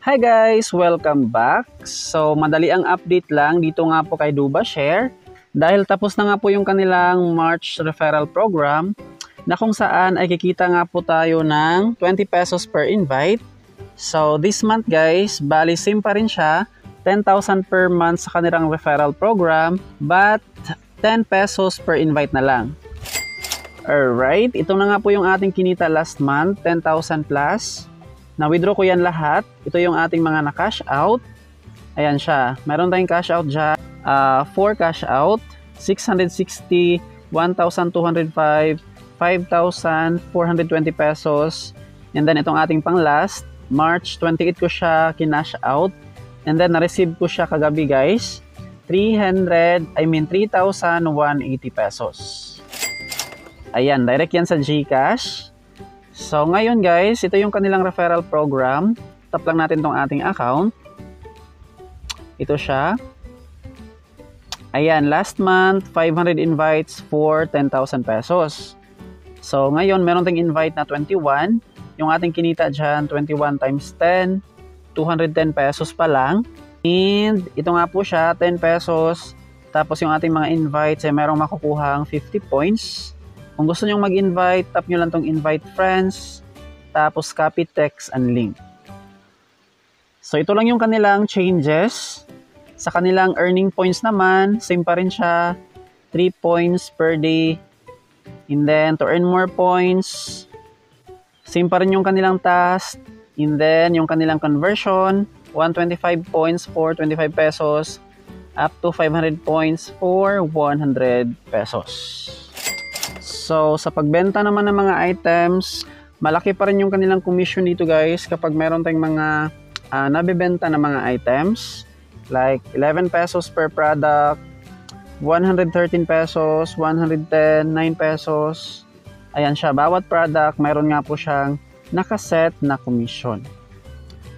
Hi guys! Welcome back! So madali ang update lang dito nga po kay DubaShare dahil tapos na nga po yung kanilang March referral program na kung saan ay kikita nga po tayo ng 20 pesos per invite. So this month guys, bali same pa rin siya, 10,000 per month sa kanilang referral program but 10 pesos per invite na lang. Alright, ito na nga po yung ating kinita last month, 10,000 plus. Na-withdraw ko yan lahat. Ito yung ating mga na-cash out. Ayan siya. Meron tayong cash out dyan. 4 cash out. 660, 1,205, 5,420 pesos. And then itong ating pang last, March 28 ko siya kinash out. And then na-receive ko siya kagabi guys. 3,180 pesos. Ayan, direct yan sa GCash. So ngayon guys, ito yung kanilang referral program. Tap lang natin tong ating account. Ito siya. Ayan, last month 500 invites for 10,000 pesos. So ngayon meron tayong invite na 21. Yung ating kinita dyan, 21 times 10, 210 pesos pa lang. And ito nga po siya, 10 pesos. Tapos yung ating mga invites ay merong makukuhang 50 points. Kung gusto nyo mag-invite, tap nyo lang tong invite friends, tapos copy text and link. So ito lang yung kanilang changes. Sa kanilang earning points naman, same pa rin siya, 3 points per day. And then to earn more points, same pa rin yung kanilang task. And then yung kanilang conversion, 125 points for 25 pesos, up to 500 points for 100 pesos. So, sa pagbenta naman ng mga items, malaki pa rin yung kanilang commission dito guys kapag meron tayong mga nabibenta na mga items. Like 11 pesos per product, 113 pesos, 110, 9 pesos. Ayan siya, bawat product, meron nga po siyang nakaset na commission.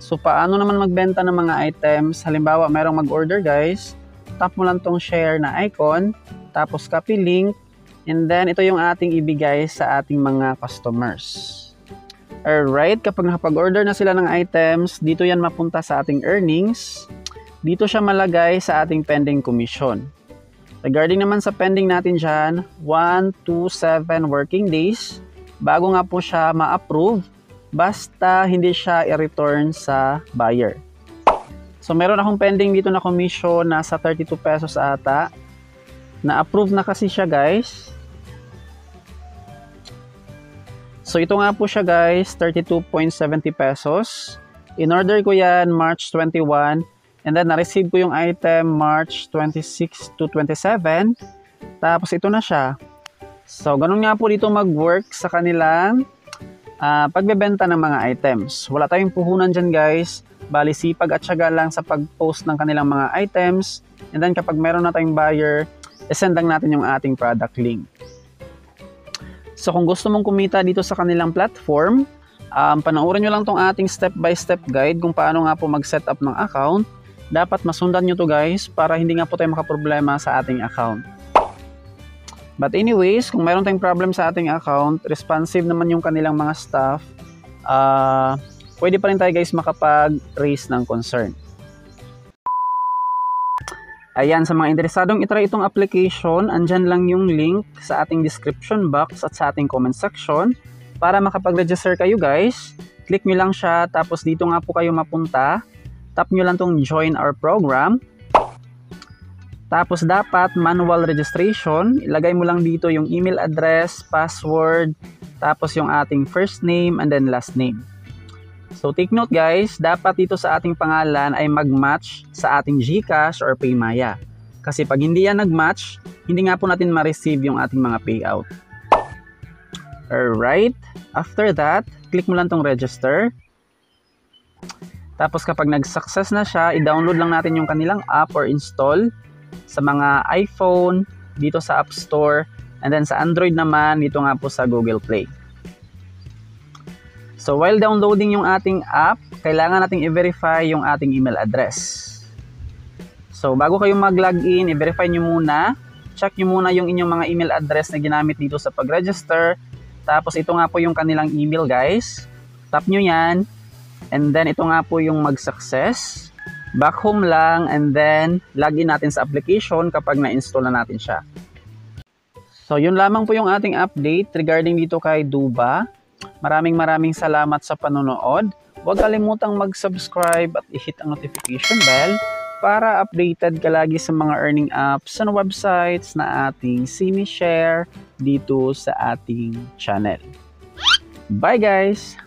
So, paano naman magbenta ng mga items? Halimbawa, merong mag-order guys, tap mo lang tong share na icon, tapos copy link, and then, ito yung ating ibigay sa ating mga customers. Alright, kapag nakapag-order na sila ng items, dito yan mapunta sa ating earnings. Dito siya malagay sa ating pending commission. Regarding naman sa pending natin dyan, 1 to 7 working days, bago nga po siya ma-approve, basta hindi siya i-return sa buyer. So, meron akong pending dito na commission, nasa 32 pesos ata. Na-approve na kasi siya guys. So ito nga po siya guys, 32.70 pesos. In-order ko yan March 21 and then na-receive ko yung item March 26 to 27. Tapos ito na siya. So ganun nga po dito mag-work sa kanilang pagbebenta ng mga items. Wala tayong puhunan dyan guys. Bali sipag at syaga lang sa pag-post ng kanilang mga items. And then kapag meron na tayong buyer, isend lang natin yung ating product link. So kung gusto mong kumita dito sa kanilang platform, panoorin nyo lang tong ating step-by-step guide kung paano nga po mag-setup ng account. Dapat masundan nyo to guys para hindi nga po tayo makaproblema sa ating account. But anyways, kung mayroon tayong problem sa ating account, responsive naman yung kanilang mga staff, pwede pa rin tayo guys makapag-raise ng concern. Ayan, sa mga interesadong itry itong application, andyan lang yung link sa ating description box at sa ating comment section para makapag-register kayo guys. Click nyo lang siya, tapos dito nga po kayo mapunta. Tap nyo lang tong join our program. Tapos dapat manual registration. Ilagay mo lang dito yung email address, password, tapos yung ating first name and then last name. So take note guys, dapat dito sa ating pangalan ay mag-match sa ating GCash or PayMaya. Kasi pag hindi yan nag-match, hindi nga po natin ma-receive yung ating mga payout. Alright, after that, click mo lang tong register. Tapos kapag nag-success na siya, i-download lang natin yung kanilang app or install sa mga iPhone, dito sa App Store, and then sa Android naman, dito nga po sa Google Play. So while downloading yung ating app, kailangan nating i-verify yung ating email address. So bago kayo mag-login, i-verify nyo muna. Check nyo muna yung inyong mga email address na ginamit dito sa pag-register. Tapos ito nga po yung kanilang email guys. Tap nyo yan. And then ito nga po yung mag-success. Back home lang and then login natin sa application kapag na-install na natin siya. So yun lamang po yung ating update regarding dito kay Duba. Maraming salamat sa panonood. Huwag kalimutang mag-subscribe at i-hit ang notification bell para updated ka lagi sa mga earning apps and websites na ating sinishare dito sa ating channel. Bye guys!